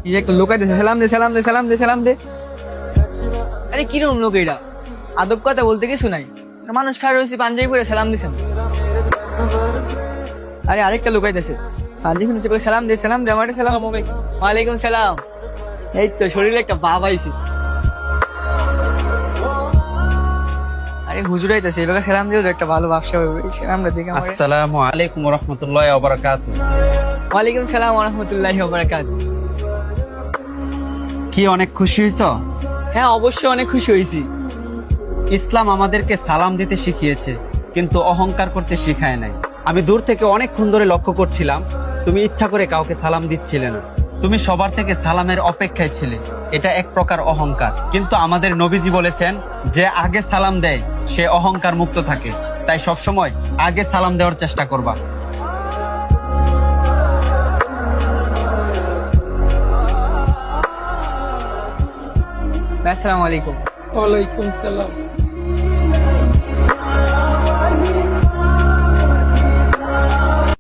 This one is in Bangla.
এই যে একটা লোক আছে, সালাম দে সালাম দে সালাম দে সালাম দে। আরে কিরম লোক এরা, আদব কথা বলতে কিছু নাই। মানুষ খারাপ হয়েছে পাঞ্জাবি পরে সালাম দিছেন। আরে আরেকটা লোক আইতেছে, পাঞ্জাবি পরে সালাম দে সালাম দে, আমার সালাম। ওয়ালাইকুম সালাম। এই তো শরীরে একটা ভাব আইছে। আরে হুজুর আইতেছে, এবার সালাম দিও, একটা ভালো ব্যবসা হবে। এই সালামটা দেখে আমার। আসসালামু আলাইকুম ওয়া রাহমাতুল্লাহি ওয়া বারাকাতুহু। ওয়ালাইকুম সালাম ওয়া রাহমাতুল্লাহি ওয়া বারাকাতুহু। কি অনেক খুশি হইছো? হ্যাঁ অবশ্যই অনেক খুশি হয়েছি। ইসলাম আমাদেরকে সালাম দিতে শিখিয়েছে, কিন্তু অহংকার করতে শিখায় নাই। আমি দূর থেকে অনেকক্ষণ ধরে লক্ষ্য করছিলাম, তুমি ইচ্ছা করে কাউকে সালাম দিচ্ছিলে না। তুমি সবার থেকে সালামের অপেক্ষায় ছিলে। এটা এক প্রকার অহংকার। কিন্তু আমাদের নবীজি বলেছেন, যে আগে সালাম দেয় সে অহংকার মুক্ত থাকে। তাই সবসময় আগে সালাম দেওয়ার চেষ্টা করবা। আসসালামু আলাইকুম। ওয়ালাইকুম সালাম।